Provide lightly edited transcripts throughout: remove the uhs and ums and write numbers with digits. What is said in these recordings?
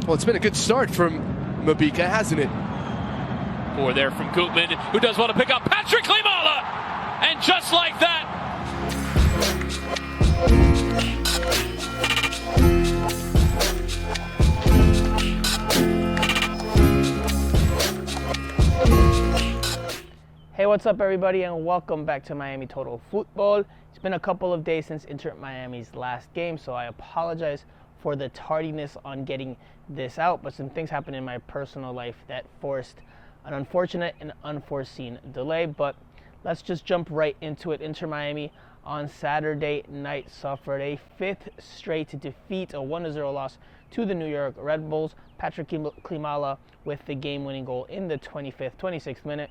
Well, it's been a good start from Mabika, hasn't it? Or there from Gutman, who does want to pick up Patrick Klimala! And just like that, Hey, what's up everybody, and welcome back to Miami Total Football. It's been a couple of days since Inter Miami's last game, so I apologize for the tardiness on getting this out, but some things happened in my personal life that forced an unfortunate and unforeseen delay. But let's just jump right into it. Inter Miami on Saturday night suffered a fifth straight defeat, a 1-0 loss to the New York Red Bulls. Patrick Klimala with the game-winning goal in the 26th minute.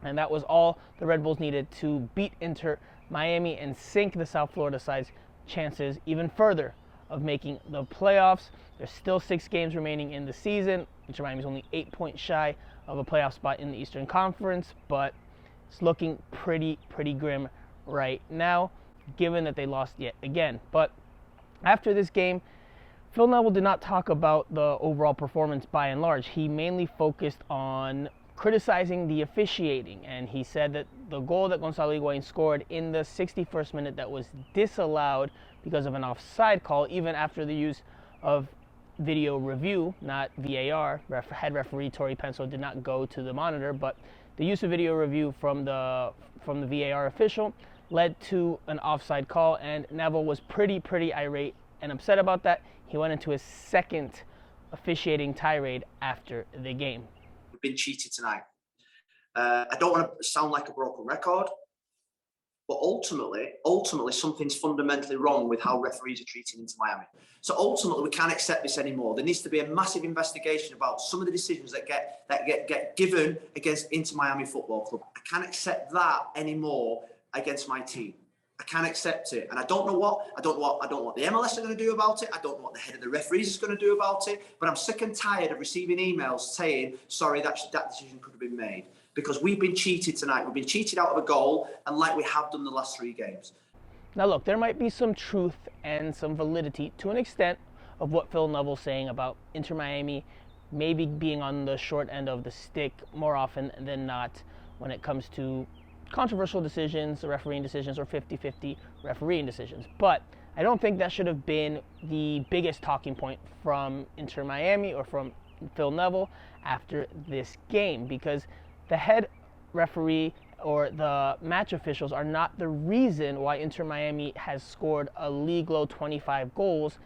And that was all the Red Bulls needed to beat Inter Miami and sink the South Florida side's chances even further of making the playoffs. There's still 6 games remaining in the season. Inter Miami's only 8 points shy of a playoff spot in the Eastern Conference, but it's looking pretty grim right now, given that they lost yet again. But after this game, Phil Neville did not talk about the overall performance by and large. He mainly focused on criticizing the officiating, and he said that the goal that Gonzalo Higuain scored in the 61st minute that was disallowed because of an offside call, even after the use of video review, not VAR. Head referee Tori Penso did not go to the monitor, but the use of video review from the VAR official led to an offside call, and Neville was pretty irate and upset about that. He went into his second officiating tirade after the game. We've been cheated tonight. I don't want to sound like a broken record, but ultimately something's fundamentally wrong with how referees are treating Inter Miami. So ultimately we can't accept this anymore. There needs to be a massive investigation about some of the decisions that get given against Inter Miami Football Club. I can't accept that anymore against my team. I can't accept it. And I don't know what the MLS are going to do about it. I don't know what the head of the referees is going to do about it. But I'm sick and tired of receiving emails saying, sorry, that decision could have been made. Because we've been cheated tonight. We've been cheated out of a goal, and like we have done the last 3 games. Now look, there might be some truth and some validity to an extent of what Phil Neville's saying about Inter Miami maybe being on the short end of the stick more often than not when it comes to controversial decisions, refereeing decisions, or 50-50 refereeing decisions. But I don't think that should have been the biggest talking point from Inter Miami or from Phil Neville after this game, because the head referee or the match officials are not the reason why Inter Miami has scored a league low 25 goals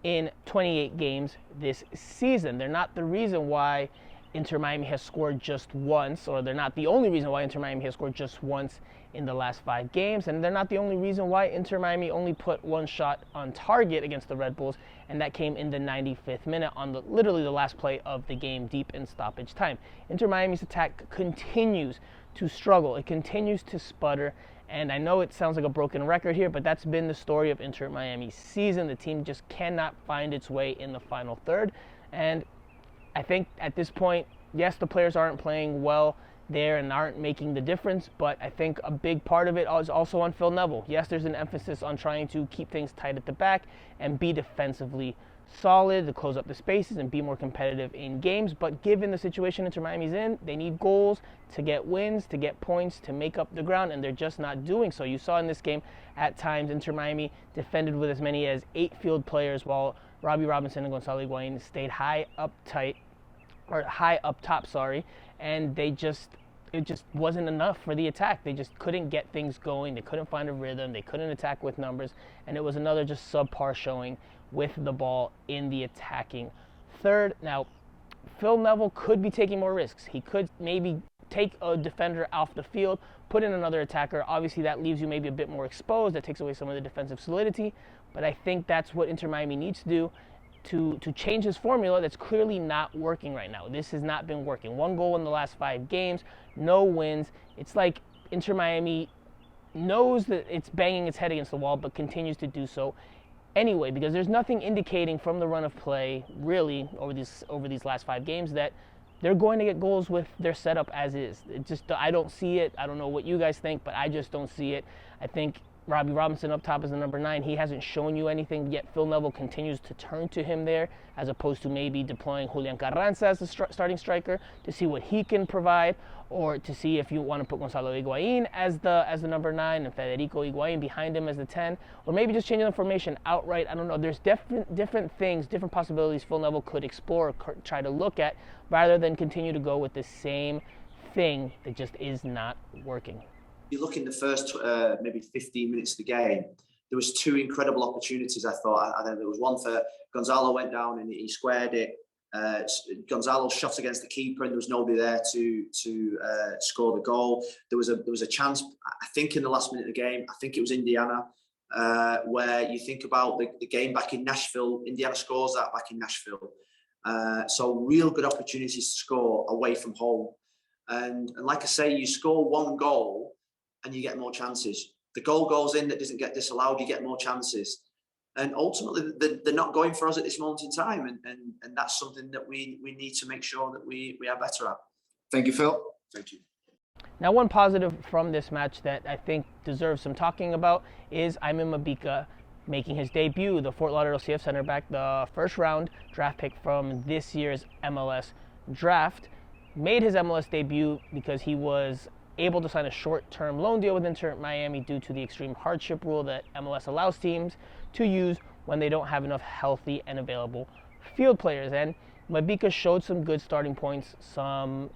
in 28 games this season. They're not the reason why Inter Miami has scored just once, or they're not the only reason why Inter Miami has scored just once in the last 5 games, and they're not the only reason why Inter Miami only put 1 shot on target against the Red Bulls, and that came in the 95th minute on literally the last play of the game, deep in stoppage time. Inter Miami's attack continues to struggle. It continues to sputter, and I know it sounds like a broken record here, but that's been the story of Inter Miami's season. The team just cannot find its way in the final third, and I think at this point, yes, the players aren't playing well there and aren't making the difference, but I think a big part of it is also on Phil Neville. Yes, there's an emphasis on trying to keep things tight at the back and be defensively solid, to close up the spaces and be more competitive in games, but given the situation Inter Miami's in, they need goals to get wins, to get points, to make up the ground, and they're just not doing so. You saw in this game, at times, Inter Miami defended with as many as 8 field players, while Robbie Robinson and Gonzalo Higuain stayed high up top, and it just wasn't enough for the attack. They just couldn't get things going. They couldn't find a rhythm. They couldn't attack with numbers, and it was another just subpar showing with the ball in the attacking third. Now, Phil Neville could be taking more risks. He could maybe take a defender off the field, put in another attacker. Obviously, that leaves you maybe a bit more exposed. That takes away some of the defensive solidity, but I think that's what Inter Miami needs to do to change his formula that's clearly not working right now. This has not been working. 1 goal in the last 5 games, no wins. It's like Inter Miami knows that it's banging its head against the wall, but continues to do so anyway, because there's nothing indicating from the run of play, really, over these last 5 games that they're going to get goals with their setup as is. I don't see it. I don't know what you guys think, but I just don't see it. I think Robbie Robinson up top as the number 9. He hasn't shown you anything yet. Phil Neville continues to turn to him there, as opposed to maybe deploying Julian Carranza as the starting striker to see what he can provide, or to see if you want to put Gonzalo Higuain as the number 9 and Federico Higuain behind him as the 10, or maybe just changing the formation outright. I don't know. There's different things, different possibilities Phil Neville could explore, or try to look at, rather than continue to go with the same thing that just is not working. You look in the first maybe 15 minutes of the game, there was 2 incredible opportunities. I thought. I think there was one for Gonzalo went down and he squared it. Gonzalo shot against the keeper and there was nobody there to score the goal. There was a chance, I think, in the last minute of the game. I think it was Indiana, where you think about the game back in Nashville. Indiana scores that back in Nashville. So real good opportunities to score away from home. And like I say, you score 1 goal and you get more chances. The goal goes in that doesn't get disallowed, you get more chances. And ultimately, they're not going for us at this moment in time. And that's something that we need to make sure that we are better at. Thank you, Phil. Thank you. Now, one positive from this match that I think deserves some talking about is Ayman Mabika making his debut, the Fort Lauderdale CF center back, the first round draft pick from this year's MLS draft. Made his MLS debut because he was able to sign a short-term loan deal with Inter Miami due to the extreme hardship rule that MLS allows teams to use when they don't have enough healthy and available field players. And Mabika showed some good starting points, some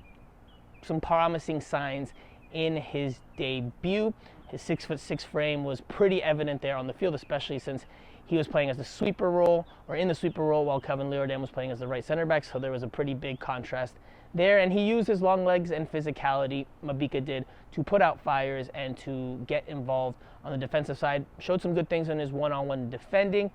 promising signs in his debut. His 6'6" frame was pretty evident there on the field, especially since he was playing as the sweeper role, or in the sweeper role, while Kevin Leerdam was playing as the right center back. So there was a pretty big contrast there, and he used his long legs and physicality, Mabika did, to put out fires and to get involved on the defensive side. Showed some good things in his one-on-one defending.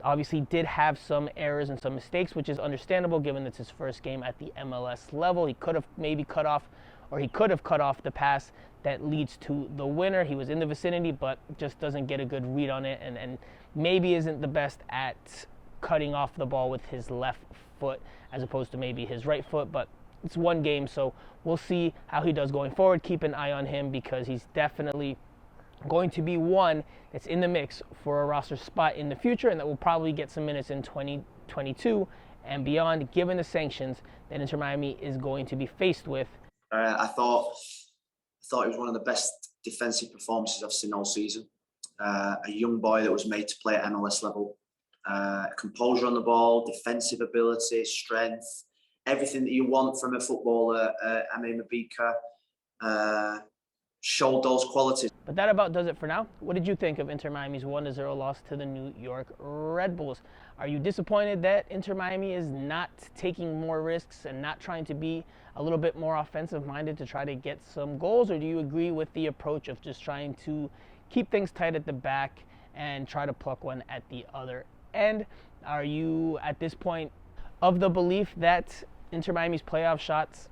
Obviously did have some errors and some mistakes, which is understandable given it's his first game at the MLS level. He could have maybe cut off the pass that leads to the winner. He was in the vicinity, but just doesn't get a good read on it, and maybe isn't the best at cutting off the ball with his left foot as opposed to maybe his right foot. But it's one game, so we'll see how he does going forward. Keep an eye on him because he's definitely going to be one that's in the mix for a roster spot in the future, and that will probably get some minutes in 2022 and beyond, given the sanctions that Inter Miami is going to be faced with. I thought it was one of the best defensive performances I've seen all season. A young boy that was made to play at MLS level. Composure on the ball, defensive ability, strength, everything that you want from a footballer. Ayman Mabika showed those qualities. But that about does it for now. What did you think of Inter Miami's 1-0 loss to the New York Red Bulls? Are you disappointed that Inter Miami is not taking more risks and not trying to be a little bit more offensive-minded to try to get some goals? Or do you agree with the approach of just trying to keep things tight at the back and try to pluck one at the other end? Are you, at this point, of the belief that Inter Miami's playoff shots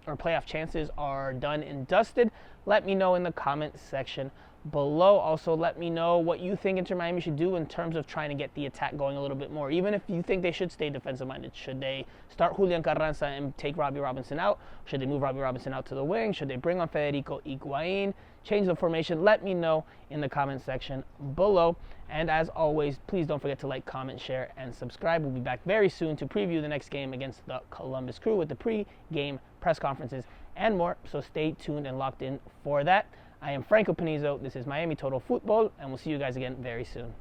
or playoff chances are done and dusted? Let me know in the comment section below. Also, let me know what you think Inter Miami should do in terms of trying to get the attack going a little bit more. Even if you think they should stay defensive-minded, should they start Julian Carranza and take Robbie Robinson out? Should they move Robbie Robinson out to the wing? Should they bring on Federico Higuain? Change the formation? Let me know in the comment section below. And as always, please don't forget to like, comment, share, and subscribe. We'll be back very soon to preview the next game against the Columbus Crew with the pre-game press conferences and more. So stay tuned and locked in for that. I am Franco Panizo. This is Miami Total Football, and we'll see you guys again very soon.